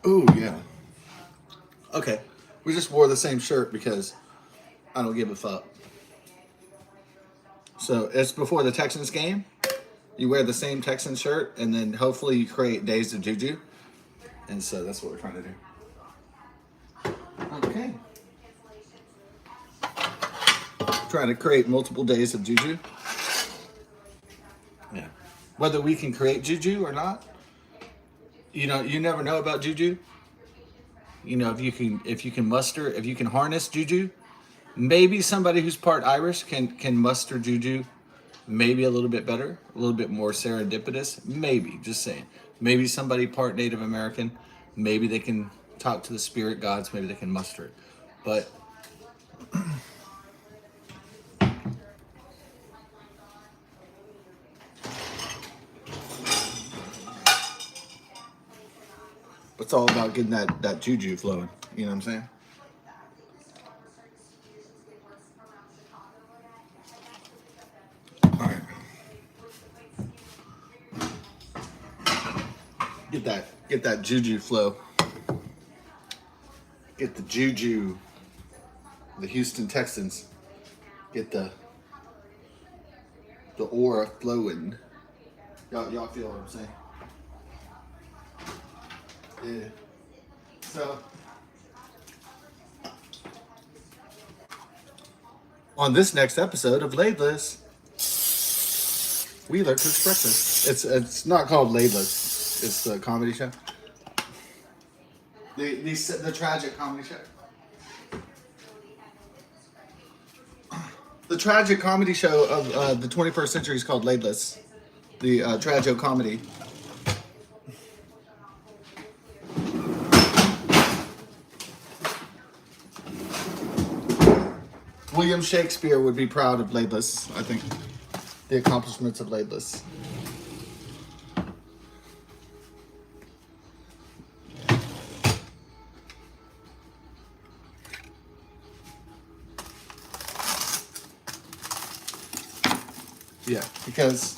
Ooh, yeah. Okay. We just wore the same shirt because I don't give a fuck. So it's before the Texans game. You wear the same Texans shirt, and then hopefully you create days of juju. And so that's what we're trying to do. Okay. Trying to create multiple days of juju. Yeah. Whether we can create juju or not, you never know about juju. If you can muster, if you can harness juju, maybe somebody who's part Irish can muster juju maybe a little bit better, a little bit more serendipitous. Maybe, just saying. Maybe somebody part Native American, maybe they can talk to the spirit gods, maybe they can muster it. But it's all about getting that juju flowing. You know what I'm saying? All right. Get that juju flow. Get the juju. The Houston Texans. Get the aura flowing. Y'all feel what I'm saying? Yeah. So on this next episode of Laidless, we learn to express this. It's not called Laidless. It's the comedy show. The tragic comedy show. The tragic comedy show of the 21st century is called Laidless. The tragic comedy. William Shakespeare would be proud of Laidless, I think. The accomplishments of Laidless. Yeah, because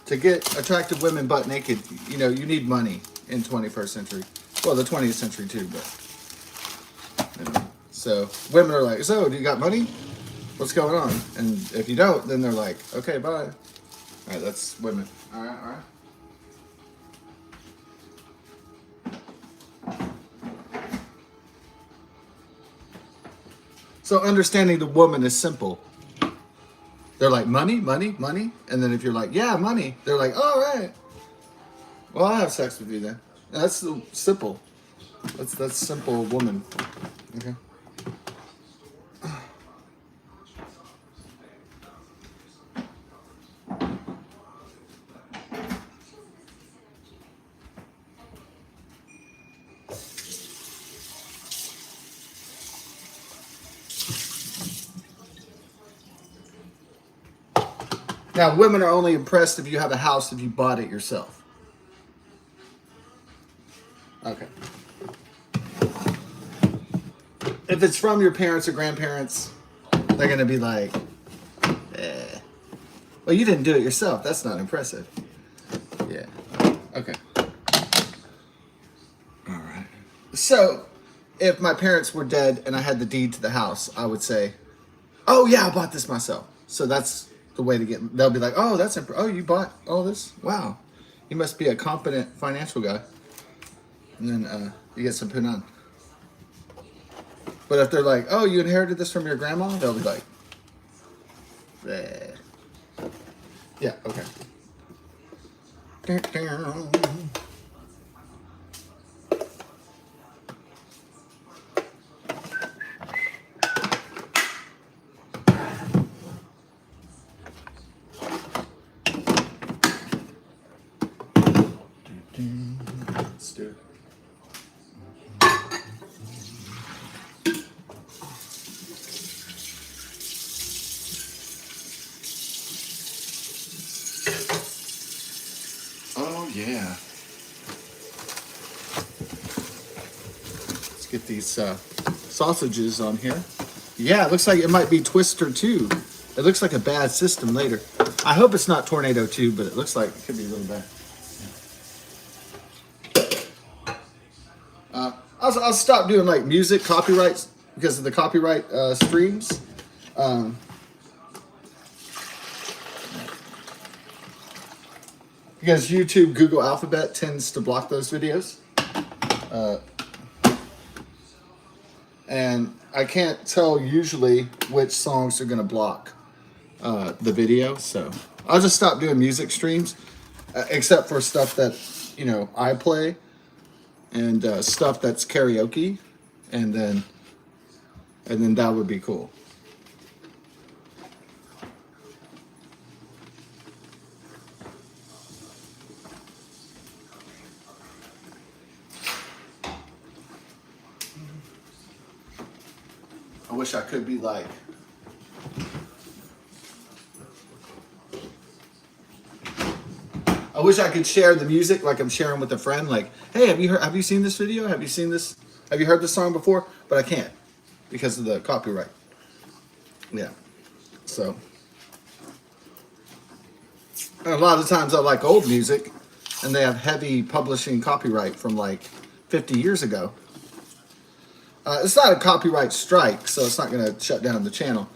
to get attractive women butt naked, you need money in 21st century. Well, the 20th century too, but so women are like, so do you got money? What's going on? And if you don't, then they're like, okay, bye. All right, that's women. All right. So understanding the woman is simple. They're like, money, money, money. And then if you're like, yeah, money, they're like, all right. Well, I'll have sex with you then. That's simple. That's simple woman. Okay. Now, women are only impressed if you have a house if you bought it yourself. Okay. If it's from your parents or grandparents, they're going to be like, eh. Well, you didn't do it yourself. That's not impressive. Yeah. Okay. All right. So, if my parents were dead and I had the deed to the house, I would say, oh, yeah, I bought this myself. So that's the way to get. They'll be like, oh, oh, you bought all this? Wow. You must be a competent financial guy. And then you get some punan. But if they're like, oh, you inherited this from your grandma, they'll be like, bleh. Yeah, okay. Let's do it. Oh, yeah. Let's get these sausages on here. Yeah, it looks like it might be Twister 2. It looks like a bad system later. I hope it's not Tornado 2, but it looks like it could be really bad. I'll stop doing like music copyrights because of the copyright streams. Because YouTube, Google Alphabet tends to block those videos. And I can't tell usually which songs are going to block the video. So I'll just stop doing music streams, except for stuff that, I play and stuff that's karaoke. And then that would be cool. I wish I could be like, I wish I could share the music like I'm sharing with a friend. Like, hey, have you seen this video? Have you seen this? Have you heard this song before? But I can't because of the copyright. Yeah. So, and a lot of times I like old music, and they have heavy publishing copyright from like 50 years ago. It's not a copyright strike, so it's not going to shut down the channel.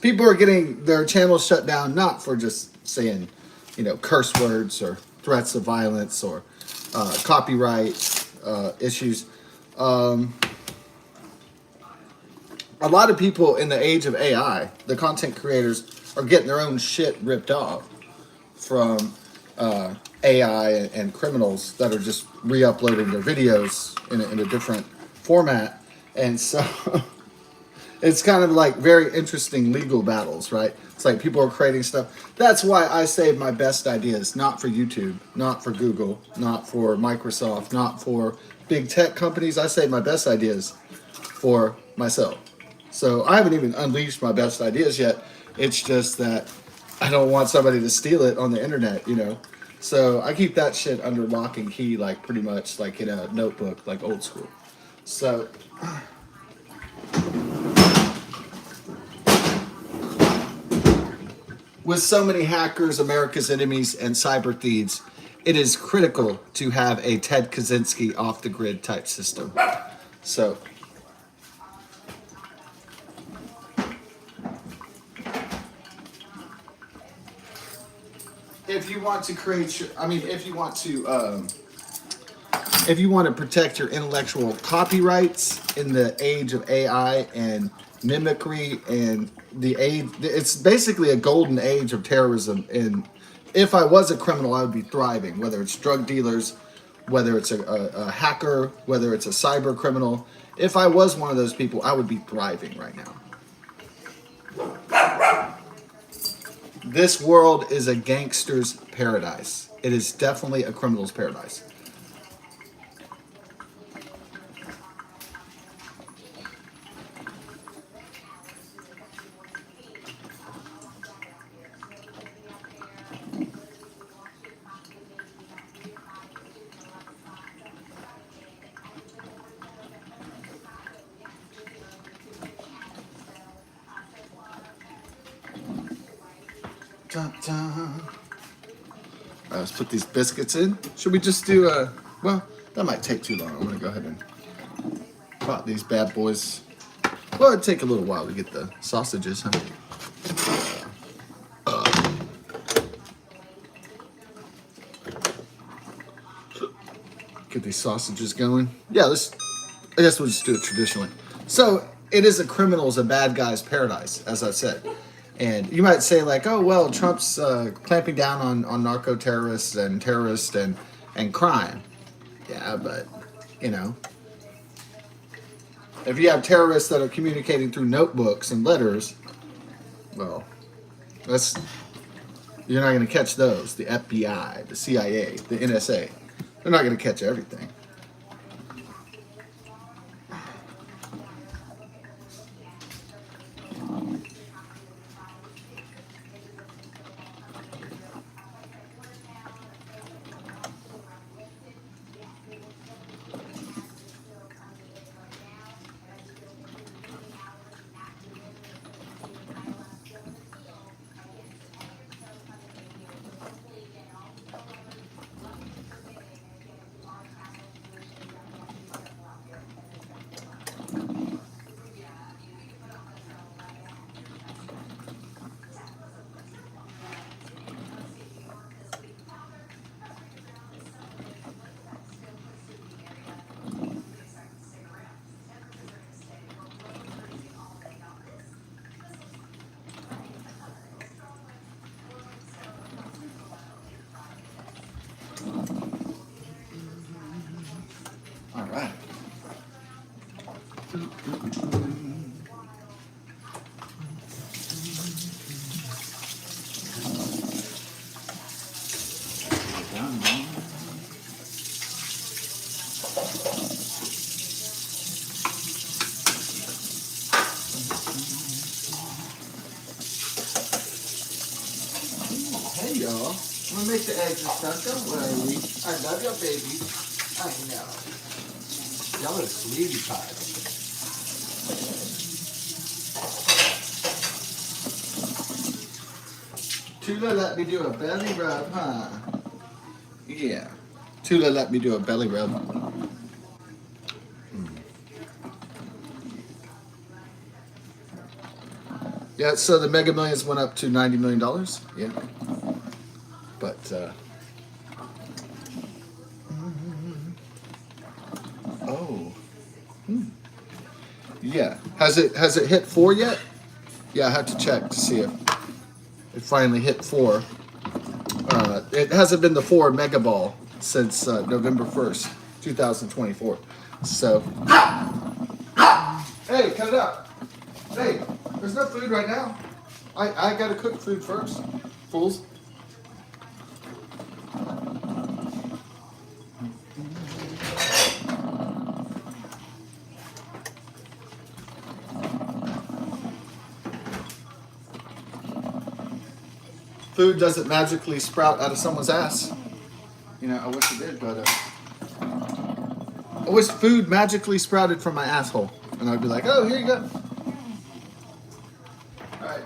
People are getting their channels shut down not for just saying, curse words or threats of violence or copyright issues. A lot of people in the age of AI, the content creators, are getting their own shit ripped off from AI and criminals that are just re-uploading their videos in a different format. And so it's kind of like very interesting legal battles, right? It's like people are creating stuff. That's why I save my best ideas, not for YouTube, not for Google, not for Microsoft, not for big tech companies. I save my best ideas for myself. So I haven't even unleashed my best ideas yet. It's just that I don't want somebody to steal it on the internet, So I keep that shit under lock and key, like pretty much like in a notebook, like old school. So with so many hackers, America's enemies, and cyber thieves, it is critical to have a Ted Kaczynski off-the-grid type system. So if you want to create your, if you want to protect your intellectual copyrights in the age of AI and mimicry and it's basically a golden age of terrorism. And if I was a criminal, I would be thriving, whether it's drug dealers, whether it's a hacker, whether it's a cyber criminal. If I was one of those people, I would be thriving right now. This world is a gangster's paradise. It is definitely a criminal's paradise. Dun, dun. Let's put these biscuits in. Should we just do well, that might take too long. I'm going to go ahead and pop these bad boys. Well, it'd take a little while to get the sausages, huh? Get these sausages going. Yeah, I guess we'll just do it traditionally. So, it is a criminal's, a bad guy's paradise, as I said. And you might say like, oh, well, Trump's clamping down on narco-terrorists and terrorists and crime. Yeah, but, if you have terrorists that are communicating through notebooks and letters, well, you're not going to catch those. The FBI, the CIA, the NSA. They're not going to catch everything. Hey y'all, I'm gonna make the eggs and stuff. Don't worry. I love your baby. I know. Y'all are sweetie pies. Tula let me do a belly rub, huh? Yeah. Tula let me do a belly rub. Yeah, so the Mega Millions went up to $90 million. Yeah. But, oh. Yeah. Has it hit 4 yet? Yeah, I have to check to see if it finally hit 4. It hasn't been the 4 mega ball since November 1st, 2024. So, hey, cut it out. Hey, there's no food right now. I gotta cook food first, fools. Food doesn't magically sprout out of someone's ass. You know, I wish it did, but I wish food magically sprouted from my asshole, and I'd be like, oh, here you go. All right.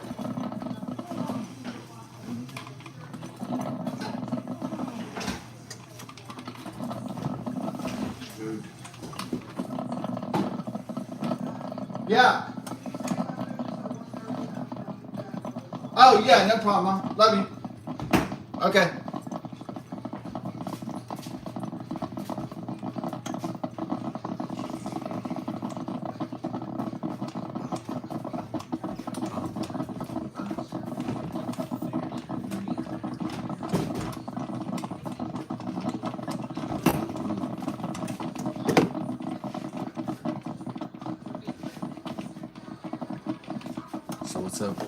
Food. Yeah. Oh yeah, no problem, Mom. Love you. Okay. So what's up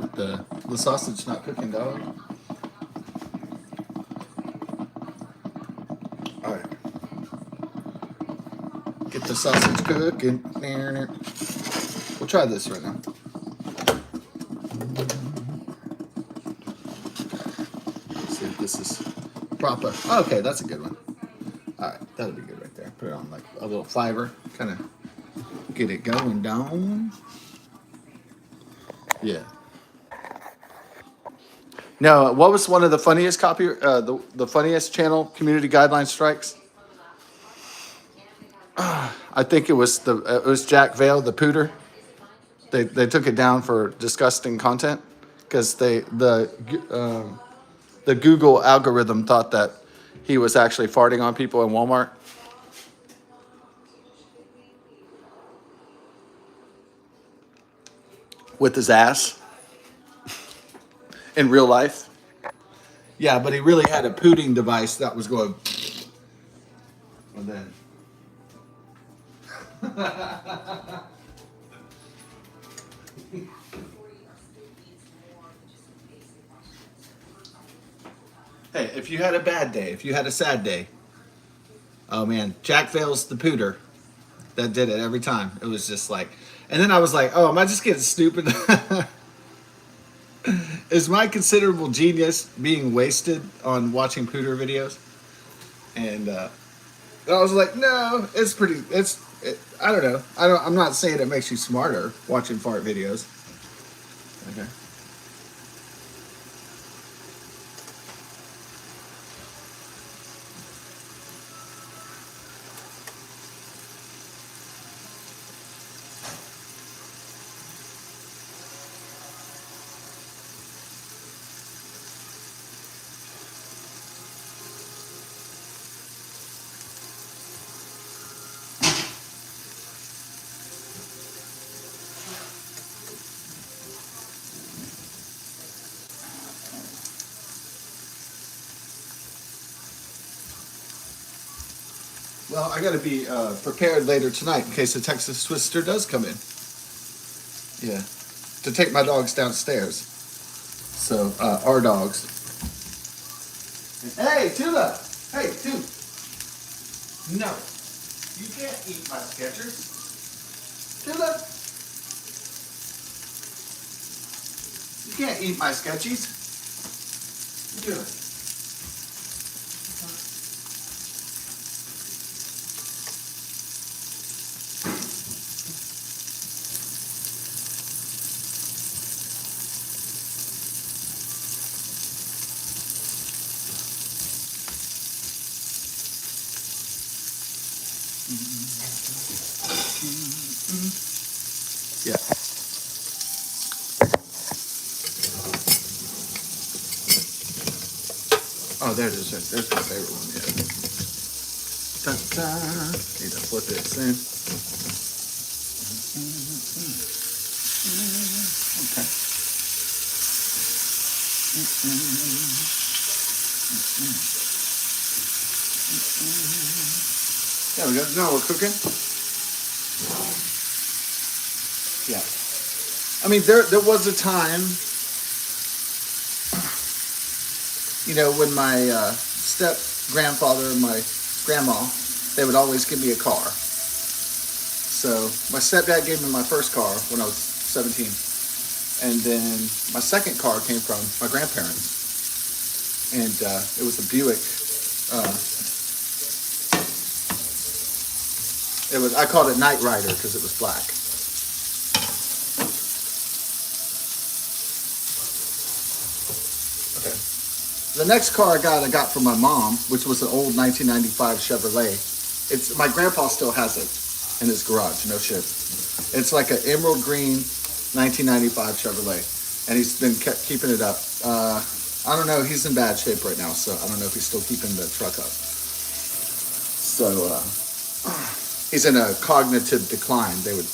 with the sausage not cooking, dog? All right. Get the sausage cooking. We'll try this right now. See if this is proper. Oh, okay, that's a good one. All right, that'll be good right there. Put it on like a little fiber, kind of get it going down. Yeah. No, what was one of the funniest the funniest channel community guideline strikes? I think it was Jack Vale, the pooter. They took it down for disgusting content because the Google algorithm thought that he was actually farting on people in Walmart with his ass in real life. Yeah, but he really had a pooting device that was going. And then. Hey, if you had a bad day, if you had a sad day, oh man, Jack Vale's the pooter that did it every time. It was just like, and then I was like, oh, am I just getting stupid? Is my considerable genius being wasted on watching pooter videos? And I was like, no, it's pretty. I don't know. I'm not saying it makes you smarter watching fart videos. Okay. Well, I got to be prepared later tonight in case the Texas Twister does come in. Yeah, to take my dogs downstairs. So our dogs. Hey, Tula! Hey, Tula! No, you can't eat my Skechers. Tula! You can't eat my Sketchies. Tula. Yeah. Oh, there it is. There's my favorite one. Yeah. Ta-ta. Need to flip this in. Okay. There we go. Now we're cooking. Yeah. I mean, there was a time, when my step grandfather and my grandma, they would always give me a car. So my stepdad gave me my first car when I was 17. And then my second car came from my grandparents. And it was a Buick. I called it Night Rider because it was black. Okay. The next car I got from my mom, which was an old 1995 Chevrolet. My grandpa still has it in his garage, no shit. It's like an emerald green 1995 Chevrolet, and he's been keeping it up. I don't know, he's in bad shape right now, so I don't know if he's still keeping the truck up. So he's in a cognitive decline, they would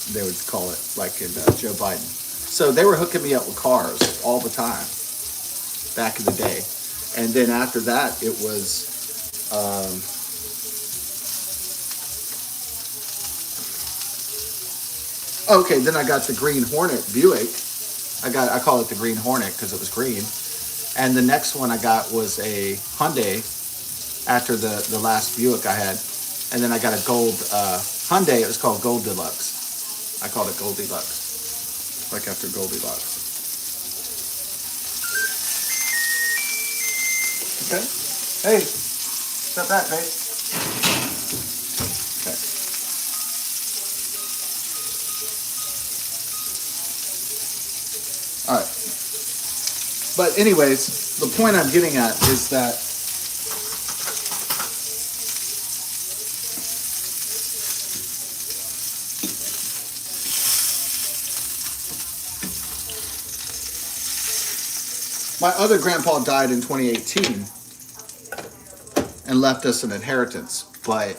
call it, like in Joe Biden. So they were hooking me up with cars all the time back in the day. And then after that, it was okay. Then I got the Green Hornet Buick. I call it the Green Hornet because it was green. And the next one I got was a Hyundai after the last Buick I had. And then I got a gold Hyundai. It was called Gold Deluxe. I called it Gold Deluxe, like after Goldilocks. Okay. Hey, step back, babe. Okay. All right. But anyways, the point I'm getting at is that my other grandpa died in 2018 and left us an inheritance. But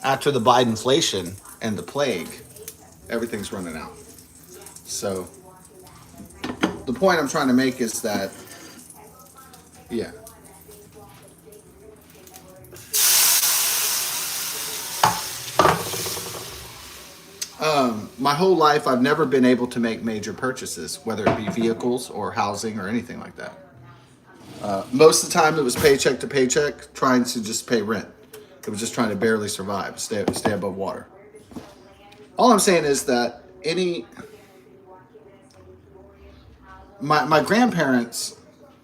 after the Bidenflation and the plague, everything's running out. So the point I'm trying to make is that, yeah. My whole life, I've never been able to make major purchases, whether it be vehicles or housing or anything like that. Most of the time, it was paycheck to paycheck, trying to just pay rent. It was just trying to barely survive, stay above water. All I'm saying is that my grandparents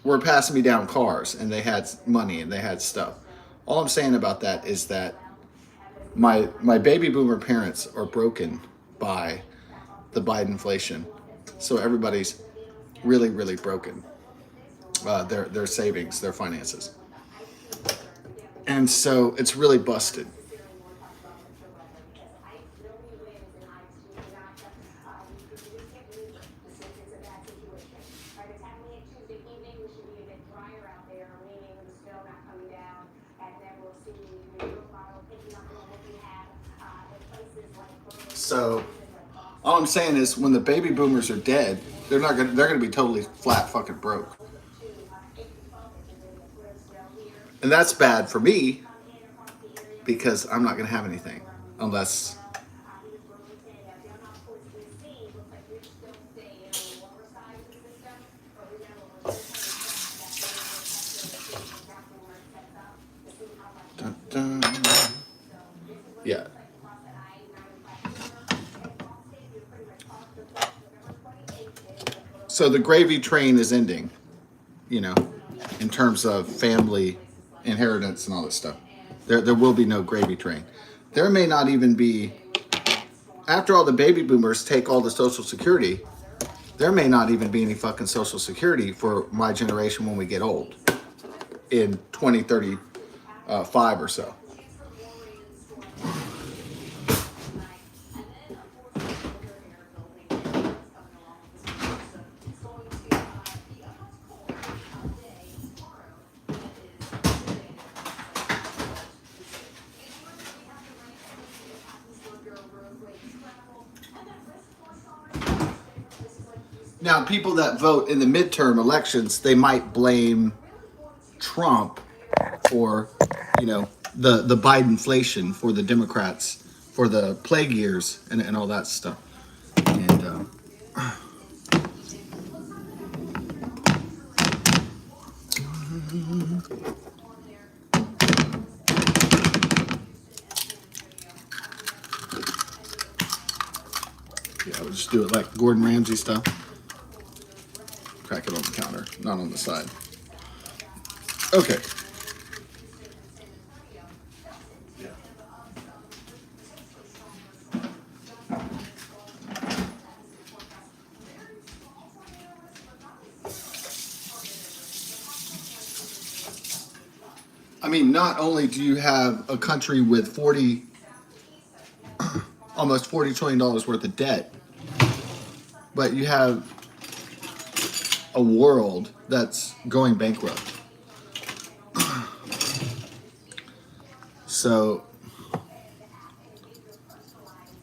were passing me down cars, and they had money and they had stuff. All I'm saying about that is that my baby boomer parents are broken by the Bidenflation, so everybody's really, really broken. Their savings, their finances, and so it's really busted. So all I'm saying is, when the baby boomers are dead, they're gonna be totally flat fucking broke, and that's bad for me because I'm not going to have anything unless. Dun, dun. Yeah. So the gravy train is ending, you know, in terms of family inheritance and all this stuff. There will be no gravy train. There may not even be, after all the baby boomers take all the Social Security, there may not even be any fucking Social Security for my generation when we get old in 2035 or so. Now, people that vote in the midterm elections, they might blame Trump or, you know, the Bidenflation for the Democrats for the plague years and all that stuff. And yeah, I would just do it like Gordon Ramsay stuff. Crack it on the counter, not on the side. Okay. I mean, not only do you have a country with almost $40 trillion worth of debt, but you have a world that's going bankrupt. So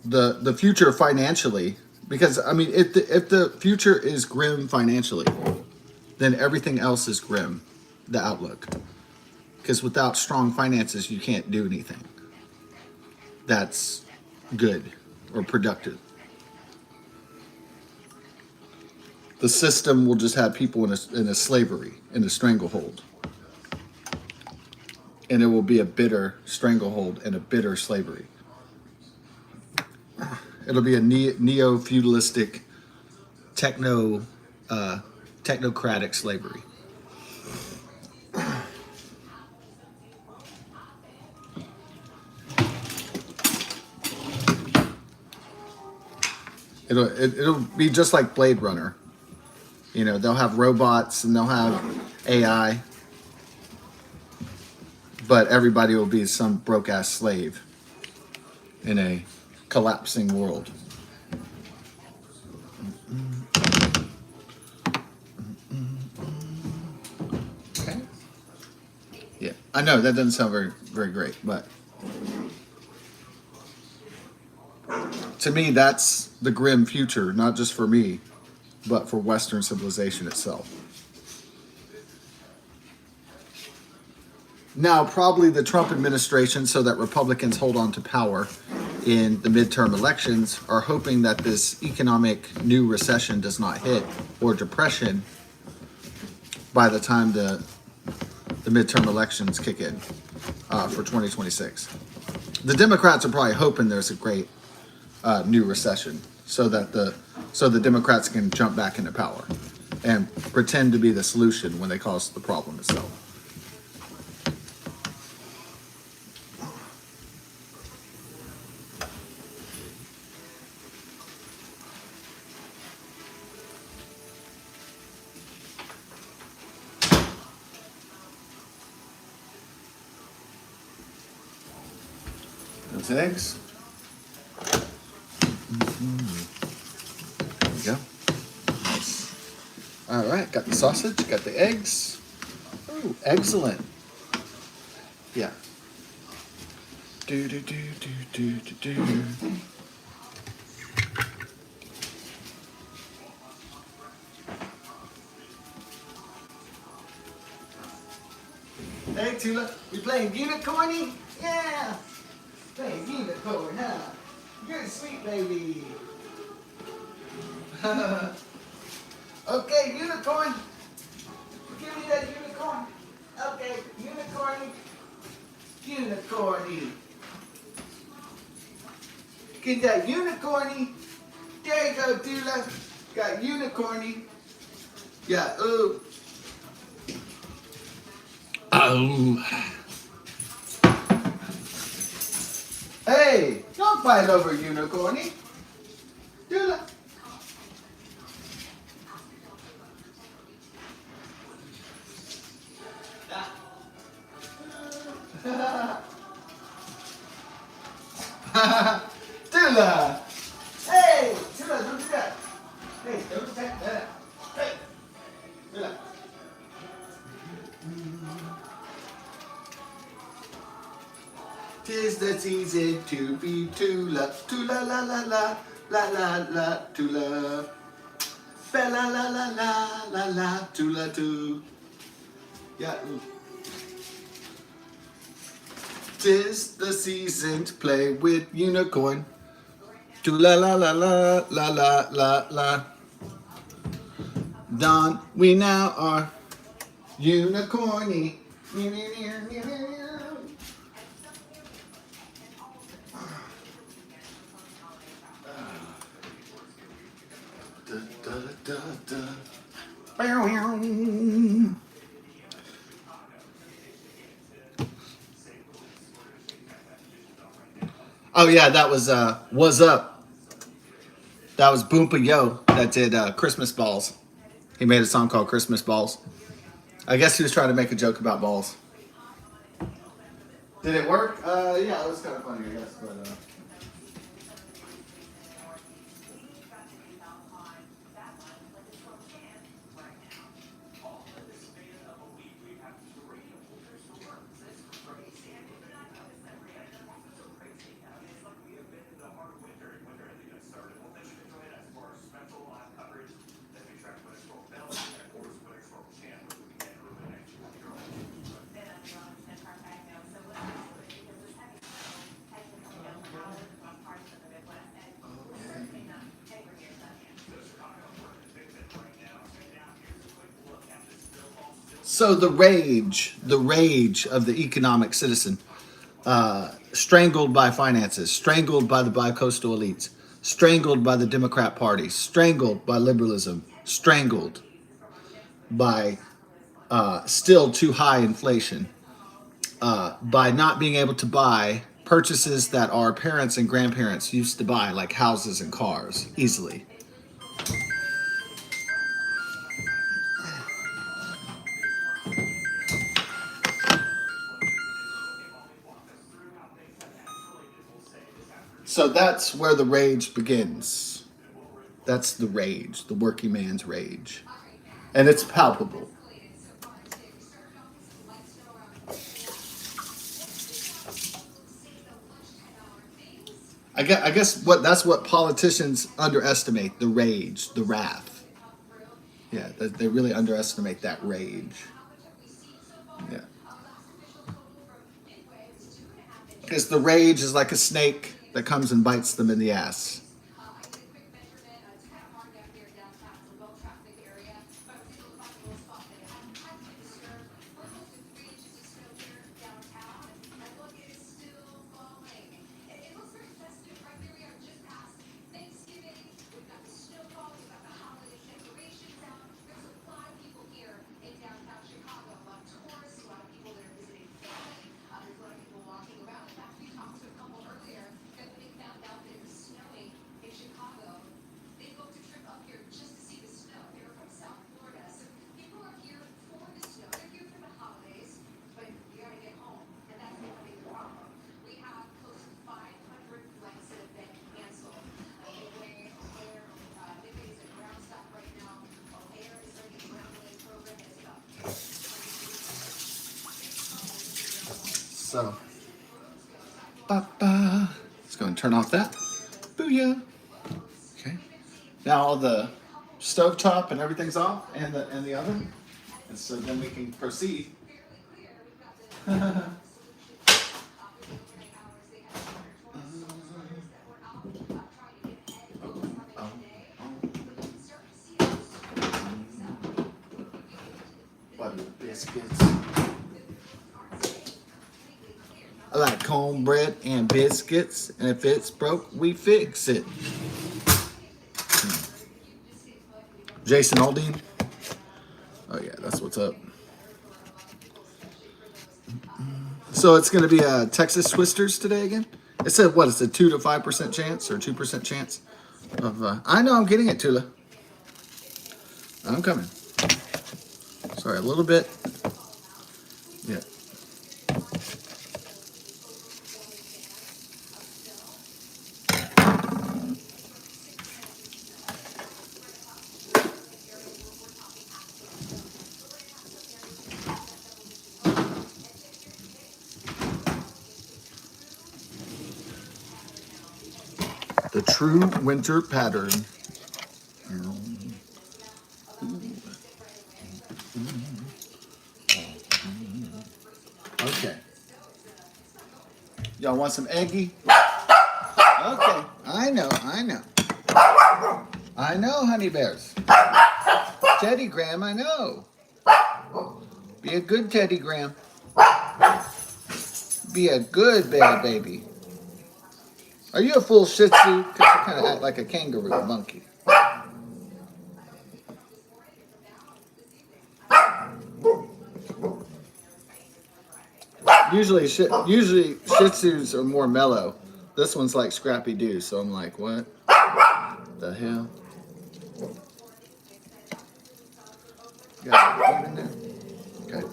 the future financially, because I mean, if the future is grim financially, then everything else is grim, the outlook. Because without strong finances, you can't do anything that's good or productive. The system will just have people in a slavery, in a stranglehold. And it will be a bitter stranglehold and a bitter slavery. It'll be a neo-feudalistic, technocratic slavery. It'll be just like Blade Runner. You know, they'll have robots and they'll have AI, but everybody will be some broke ass slave in a collapsing world. Okay. Yeah, I know that doesn't sound very, very great, but to me, that's the grim future, not just for me, but for Western civilization itself. Now, probably the Trump administration, so that Republicans hold on to power in the midterm elections, are hoping that this economic new recession does not hit, or depression, by the time the midterm elections kick in for 2026. The Democrats are probably hoping there's a great new recession, so that the Democrats can jump back into power and pretend to be the solution when they cause the problem itself. Those eggs. There we go. Nice. All right, got the sausage, got the eggs. Oh, excellent. Yeah. Do do do do do do do. Hey Tula, we playing Get It Corny? Yeah. baby. Okay, unicorn. Give me that unicorn. Okay, unicorny. Unicorny. Get that unicorny. There you go, Dula. Got unicorny. Yeah, ooh. Oh. Hey, don't fight over unicorny. Dula. Dula. Hey, Dula, don't do that. Hey, don't attack that. Hey, Dula. 'Tis the season to be Tula, Tula la la la, la la la, Tula. Fa la la la la, la la, Tula too. Yeah. 'Tis the season to play with unicorn. Tula la la la, la la la la. Don, we now are unicorny. Da, da, da, da. Oh yeah, that was What's Up. That was Boompa Yo that did Christmas Balls. He made a song called Christmas Balls. I guess he was trying to make a joke about balls. Did it work? Yeah, it was kind of funny, I guess. But so the rage of the economic citizen, strangled by finances, strangled by the bicoastal elites, strangled by the Democrat Party, strangled by liberalism, strangled by still too high inflation, by not being able to buy purchases that our parents and grandparents used to buy, like houses and cars, easily. So that's where the rage begins. That's the rage, the working man's rage. And it's palpable. I guess that's what politicians underestimate, the rage, the wrath. Yeah, they really underestimate that rage. Yeah. Because the rage is like a snake that comes and bites them in the ass. So, let's go and turn off that. Booyah. Okay. Now all the stovetop and everything's off, and the oven, and so then we can proceed. biscuits. I like cornbread and biscuits, and if it's broke, we fix it. Jason Aldean. Oh yeah, that's what's up. So it's going to be a Texas Twisters today again. It said what? It's a 2 to 5% chance or 2% chance of. I know I'm getting it, Tula. I'm coming. Sorry, a little bit. Yeah. The true winter pattern. Okay. Y'all want some eggy? Okay. I know. I know, honey bears. Teddy Graham, I know. Be a good Teddy Graham. Be a good bear baby. Are you a full Shih Tzu? Because you kind of act like a kangaroo monkey. Usually Shih Tzus are more mellow. This one's like Scrappy Doo, so I'm like, what the hell? Got it in there? Okay.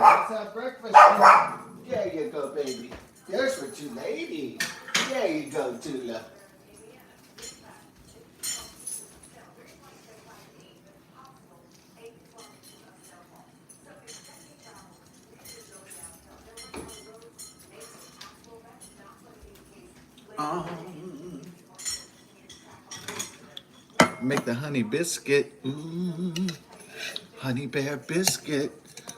Let's have breakfast. There you go, baby. There's for two ladies. There you go, Tula. Make the honey biscuit. Ooh, honey bear biscuit.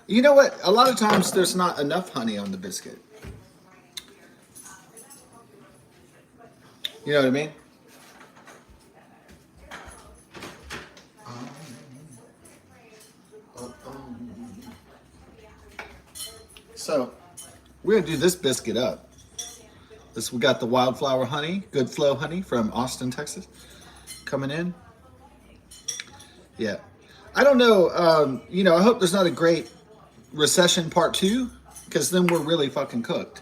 You know what? A lot of times there's not enough honey on the biscuit. You know what I mean? So we're gonna do this biscuit up. We got the wildflower honey, Good Flow honey from Austin, Texas, coming in. Yeah, I don't know. I hope there's not a great recession part 2, because then we're really fucking cooked.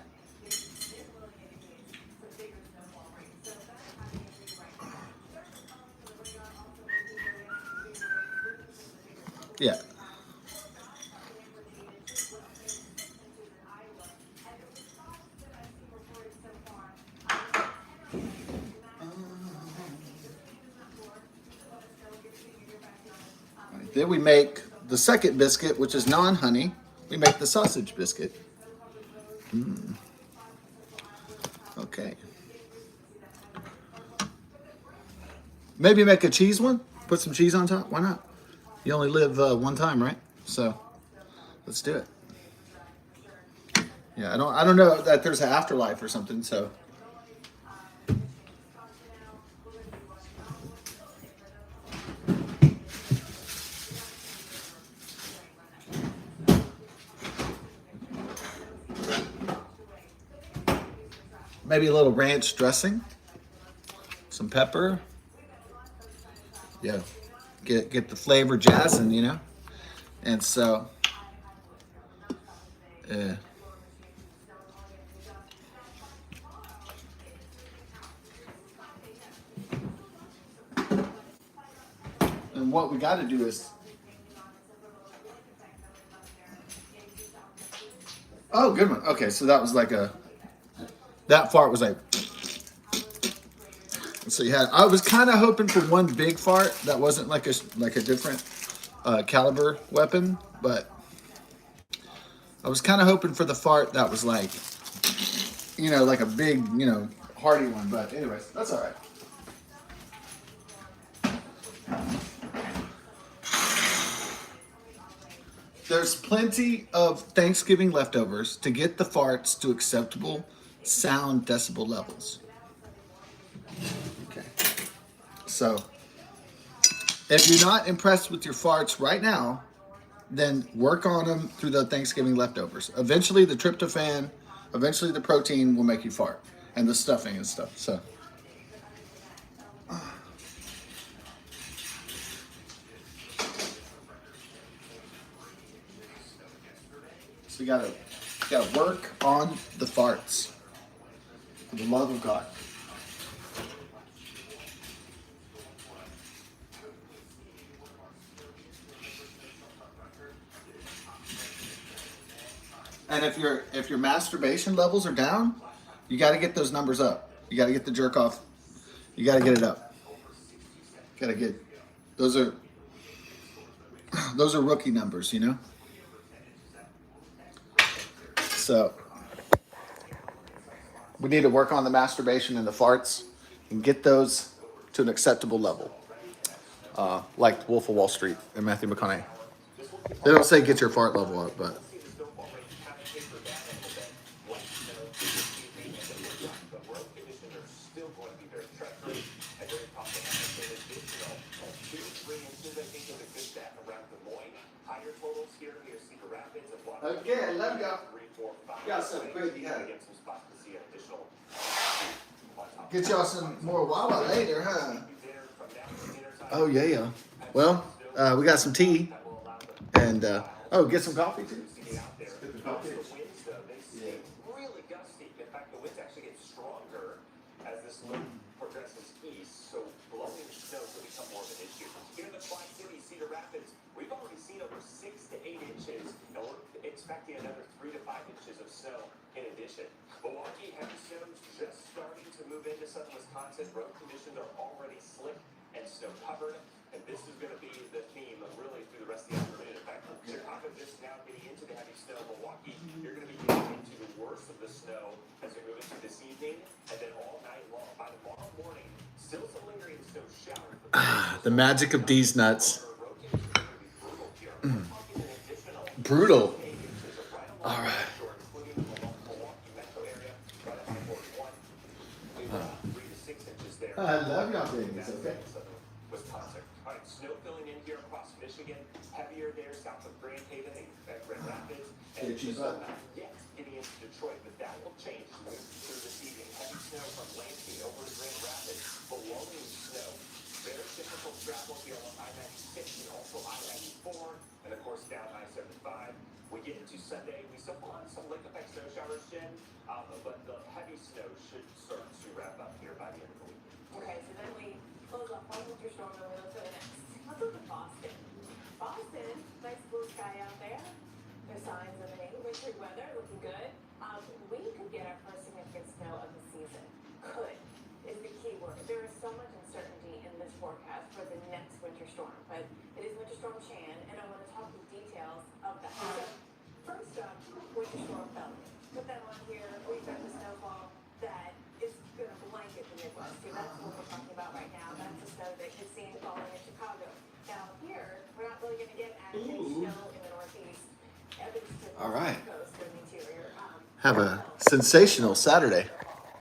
Yeah. Then we make the second biscuit, which is non-honey. We make the sausage biscuit. Okay. Maybe make a cheese one. Put some cheese on top. Why not? You only live one time, right? So let's do it. Yeah, I don't know that there's an afterlife or something. So. Maybe a little ranch dressing, some pepper. Yeah, get the flavor jazzing, And so, yeah. And what we got to do is, oh, good one. Okay, so that was like that fart was like, so you had, I was kind of hoping for one big fart that wasn't like a different caliber weapon, but I was kind of hoping for the fart that was like, like a big, hearty one, but anyways, that's all right. There's plenty of Thanksgiving leftovers to get the farts to acceptable sound decibel levels. Okay. So, if you're not impressed with your farts right now, then work on them through the Thanksgiving leftovers. Eventually, the tryptophan, eventually the protein will make you fart, and the stuffing and stuff. So you gotta work on the farts. For the love of God. And if your masturbation levels are down, you got to get those numbers up. You got to get the jerk off. You got to get it up. Got to get those are rookie numbers, you know. So we need to work on the masturbation and the farts and get those to an acceptable level, like Wolf of Wall Street and Matthew McConaughey. They don't say get your fart level up, but. Okay, I love y'all. Got some crazy hat. Get y'all some more Wawa later, huh? Oh yeah. Well, we got some tea, and get some coffee too. Get the coffee. Yeah. Really gusty. In fact, the winds actually get stronger as this loop progresses east, so blowing snow will become more of an issue. Here in the Quad Cities, Cedar Rapids, we've already seen over 6 to 8 inches, and we're expecting another 3 to 5 inches of snow in addition. Milwaukee, heavy snow just starting to move into southern Wisconsin. Road conditions are already slick and snow covered, and this is going to be the theme really through the rest of the afternoon. In fact, Chicago just now getting into the heavy snow. Milwaukee, you're going to be getting into the worst of the snow as we move into this evening, and then all night long. By tomorrow morning, still some lingering snow showers. The magic of these nuts. Brutal. All right. I love y'all things, okay? Wisconsin. All right, snow filling in here across Michigan. Heavier there south of Grand Haven and Grand Rapids. And just not yet getting into Detroit, but that will change through this evening. Heavy snow from Lansing over to Grand Rapids. Blowing snow. Very difficult travel here on I-96 and also I-94. And of course down I-75. We get into Sunday. We still have some lake effect snow showers, Jen. But the heavy snow should start to wrap up here by the end of the week. Okay, so then we close off one winter storm and we look to the next. Let's look at Boston. Boston, nice blue sky out there. There's signs of any wintry weather, looking good. We could get our first significant snow of the season. Could is the key word. There is so much uncertainty in this forecast for the next winter storm, but it is Winter Storm Chan, and I want to talk the details of that. So, first up, Winter Storm Felony. Put that on here. We've got the snowfall that is going to blanket the Midwest. So that's what we're talking about right now. That's the snow that you're seeing falling in Chicago. Now here, we're not really going to get active snow in the Northeast. All right. Coast or the interior. Have a sensational Saturday.